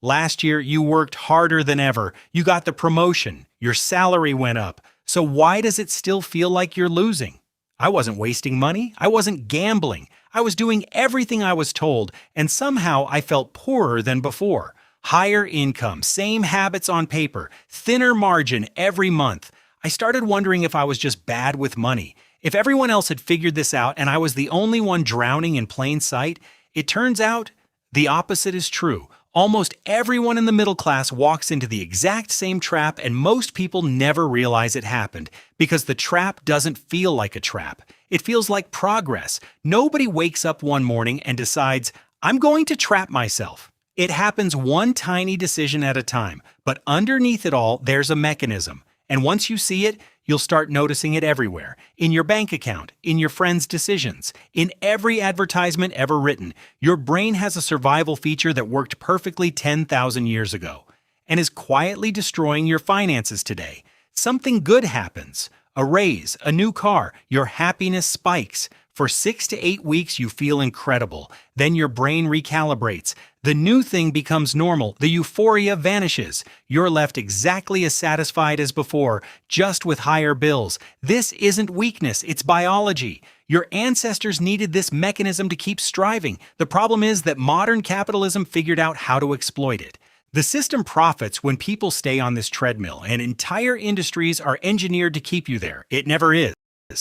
Last year, you worked harder than ever. You got the promotion. Your salary went up. So why does it still feel like you're losing? I wasn't wasting money. I wasn't gambling. I was doing everything I was told, and somehow I felt poorer than before. Higher income, same habits on paper, thinner margin every month. I started wondering if I was just bad with money. If everyone else had figured this out and I was the only one drowning in plain sight, it turns out the opposite is true. Almost everyone in the middle class walks into the exact same trap, and most people never realize it happened because the trap doesn't feel like a trap. It feels like progress. Nobody wakes up one morning and decides, I'm going to trap myself. It happens one tiny decision at a time, but underneath it all, there's a mechanism. And once you see it, you'll start noticing it everywhere. In your bank account, in your friends' decisions, in every advertisement ever written. Your brain has a survival feature that worked perfectly 10,000 years ago and is quietly destroying your finances today. Something good happens. A raise, a new car, your happiness spikes. For 6 to 8 weeks, you feel incredible. Then your brain recalibrates. The new thing becomes normal. The euphoria vanishes. You're left exactly as satisfied as before, just with higher bills. This isn't weakness, it's biology. Your ancestors needed this mechanism to keep striving. The problem is that modern capitalism figured out how to exploit it. The system profits when people stay on this treadmill, and entire industries are engineered to keep you there. It never is.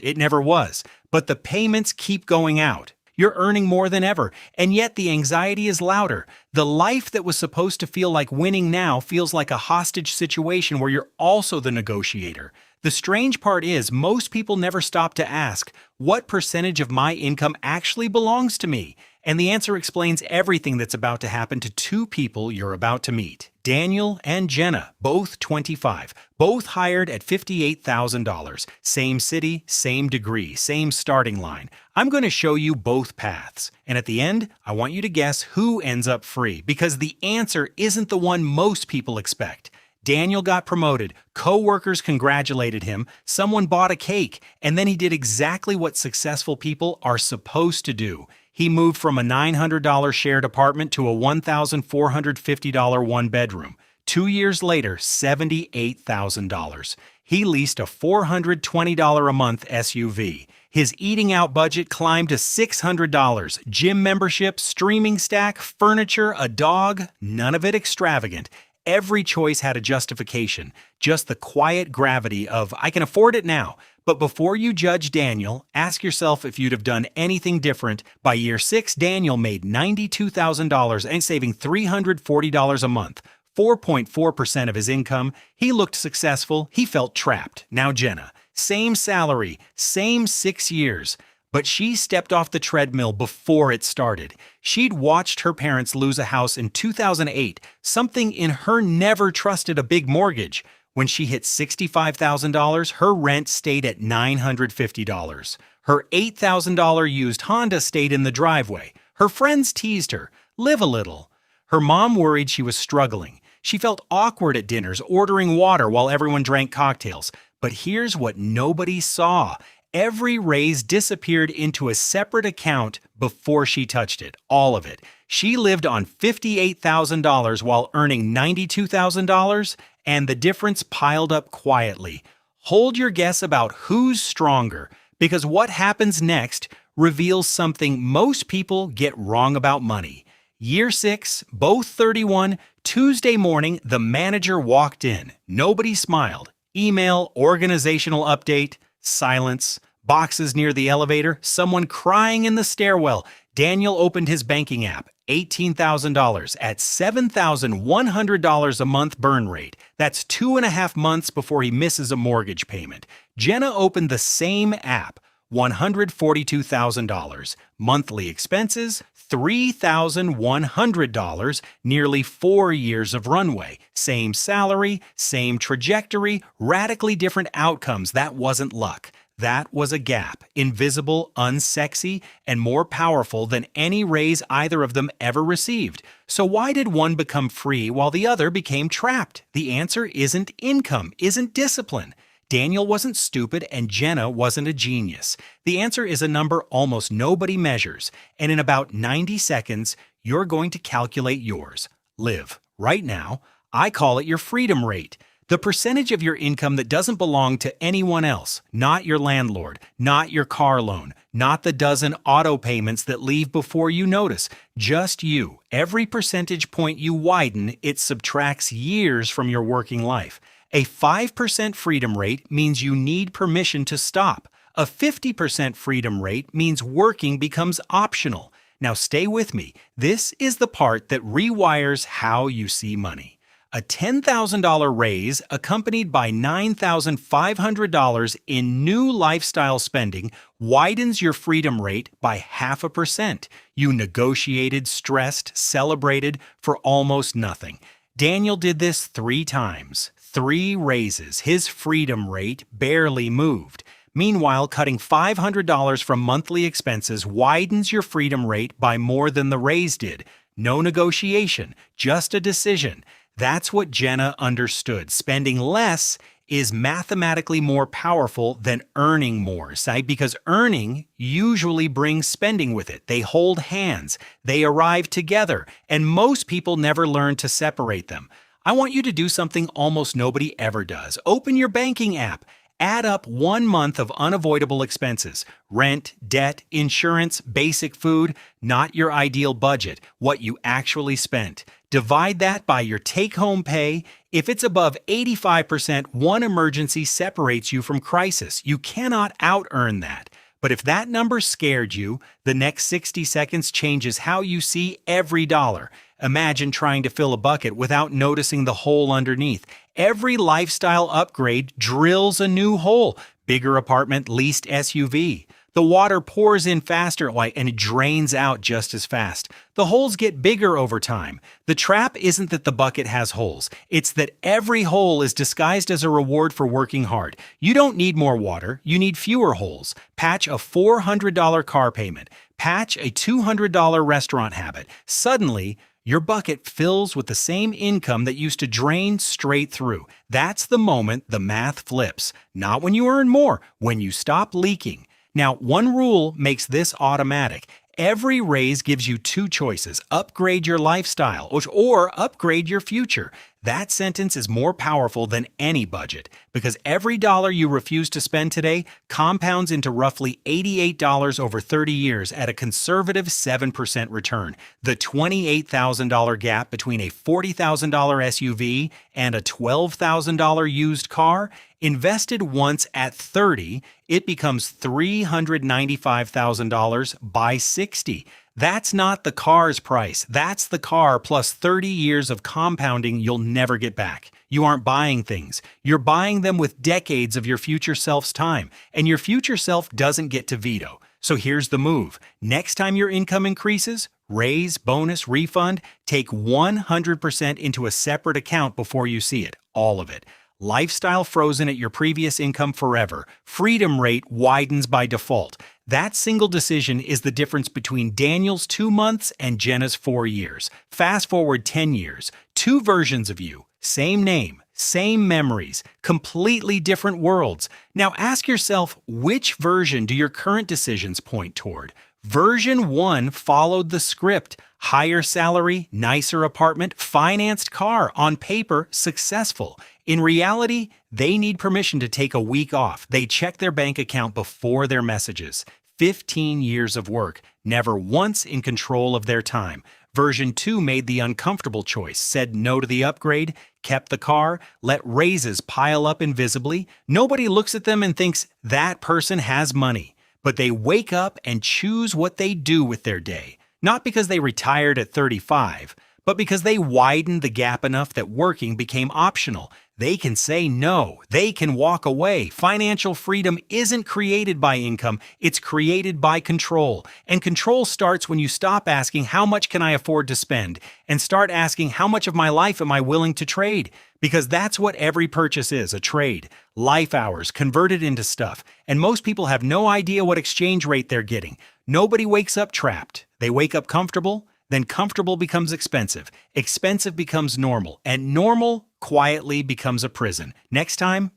It never was. But the payments keep going out. You're earning more than ever, and yet the anxiety is louder. The life that was supposed to feel like winning now feels like a hostage situation where you're also the negotiator. The strange part is most people never stop to ask, what percentage of my income actually belongs to me? And the answer explains everything that's about to happen to two people you're about to meet. Daniel and Jenna, both 25, both hired at $58,000. Same city, same degree, same starting line. I'm going to show you both paths. And at the end, I want you to guess who ends up free, because the answer isn't the one most people expect. Daniel got promoted, co-workers congratulated him, someone bought a cake, and then he did exactly what successful people are supposed to do. He moved from a $900 shared apartment to a $1,450 one-bedroom. 2 years later, $78,000. He leased a $420 a month SUV. His eating out budget climbed to $600. Gym membership, streaming stack, furniture, a dog, none of it extravagant. Every choice had a justification, just the quiet gravity of, I can afford it now. But before you judge Daniel, ask yourself if you'd have done anything different. By year 6, Daniel made $92,000 and saving $340 a month, 4.4% of his income. He looked successful. He felt trapped. Now Jenna, same salary, same 6 years. But she stepped off the treadmill before it started. She'd watched her parents lose a house in 2008. Something in her never trusted a big mortgage. When she hit $65,000, her rent stayed at $950. Her $8,000 used Honda stayed in the driveway. Her friends teased her, live a little. Her mom worried she was struggling. She felt awkward at dinners, ordering water while everyone drank cocktails. But here's what nobody saw. Every raise disappeared into a separate account before she touched it, all of it. She lived on $58,000 while earning $92,000, and the difference piled up quietly. Hold your guess about who's stronger, because what happens next reveals something most people get wrong about money. Year 6, both 31, Tuesday morning, the manager walked in. Nobody smiled. Email, organizational update, silence, boxes near the elevator, someone crying in the stairwell. Daniel opened his banking app, $18,000 at $7,100 a month burn rate. That's 2.5 months before he misses a mortgage payment. Jenna opened the same app, $142,000. Monthly expenses, $3,100, nearly 4 years of runway. Same salary, same trajectory, radically different outcomes. That wasn't luck. That was a gap, invisible, unsexy, and more powerful than any raise either of them ever received. So why did one become free while the other became trapped? The answer isn't income, isn't discipline. Daniel wasn't stupid and Jenna wasn't a genius. The answer is a number almost nobody measures, and in about 90 seconds, you're going to calculate yours. Live Right now, I call it your freedom rate. The percentage of your income that doesn't belong to anyone else, not your landlord, not your car loan, not the dozen auto payments that leave before you notice, just you. Every percentage point you widen, it subtracts years from your working life. A 5% freedom rate means you need permission to stop. A 50% freedom rate means working becomes optional. Now stay with me. This is the part that rewires how you see money. A $10,000 raise accompanied by $9,500 in new lifestyle spending widens your freedom rate by 0.5%. You negotiated, stressed, celebrated for almost nothing. Daniel did this 3 times. 3 raises. His freedom rate barely moved. Meanwhile, cutting $500 from monthly expenses widens your freedom rate by more than the raise did. No negotiation, just a decision. That's what Jenna understood. Spending less is mathematically more powerful than earning more, because earning usually brings spending with it. They hold hands, they arrive together, and most people never learn to separate them. I want you to do something almost nobody ever does. Open your banking app. Add up 1 month of unavoidable expenses: rent, debt, insurance, basic food, not your ideal budget, what you actually spent. Divide that by your take-home pay. If it's above 85%, one emergency separates you from crisis. You cannot out-earn that. But if that number scared you, the next 60 seconds changes how you see every dollar. Imagine trying to fill a bucket without noticing the hole underneath. Every lifestyle upgrade drills a new hole. Bigger apartment, leased SUV. The water pours in faster and it drains out just as fast. The holes get bigger over time. The trap isn't that the bucket has holes. It's that every hole is disguised as a reward for working hard. You don't need more water. You need fewer holes. Patch a $400 car payment. Patch a $200 restaurant habit. Suddenly, your bucket fills with the same income that used to drain straight through. That's the moment the math flips. Not when you earn more, when you stop leaking. Now, one rule makes this automatic. Every raise gives you 2 choices: upgrade your lifestyle or upgrade your future. That sentence is more powerful than any budget, because every dollar you refuse to spend today compounds into roughly $88 over 30 years at a conservative 7% return. The $28,000 gap between a $40,000 SUV and a $12,000 used car, invested once at 30, it becomes $395,000 by 60. That's not the car's price. That's the car plus 30 years of compounding you'll never get back. You aren't buying things. You're buying them with decades of your future self's time, and your future self doesn't get to veto. So here's the move. Next time your income increases, raise, bonus, refund, take 100% into a separate account before you see it. All of it. Lifestyle frozen at your previous income forever. Freedom rate widens by default. That single decision is the difference between Daniel's 2 months and Jenna's 4 years. Fast forward 10 years. 2 versions of you. Same name, same memories, completely different worlds. Now ask yourself, which version do your current decisions point toward? Version 1 followed the script. Higher salary, nicer apartment, financed car, on paper, successful. In reality, they need permission to take a week off. They check their bank account before their messages. 15 years of work, never once in control of their time. Version 2 made the uncomfortable choice, said no to the upgrade, kept the car, let raises pile up invisibly. Nobody looks at them and thinks that person has money. But they wake up and choose what they do with their day. Not because they retired at 35, but because they widened the gap enough that working became optional. They can say no. They can walk away. Financial freedom isn't created by income. It's created by control. And control starts when you stop asking, how much can I afford to spend? And start asking, how much of my life am I willing to trade? Because that's what every purchase is, a trade. Life hours converted into stuff. And most people have no idea what exchange rate they're getting. Nobody wakes up trapped. They wake up comfortable. Then comfortable becomes expensive. Expensive becomes normal. And normal quietly becomes a prison. Next time,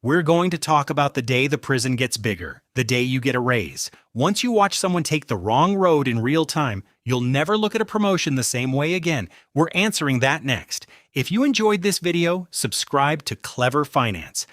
We're going to talk about the day the prison gets bigger, the day you get a raise. Once you watch someone take the wrong road in real time, you'll never look at a promotion the same way again. We're answering that next. If you enjoyed this video, subscribe to Clever Finance.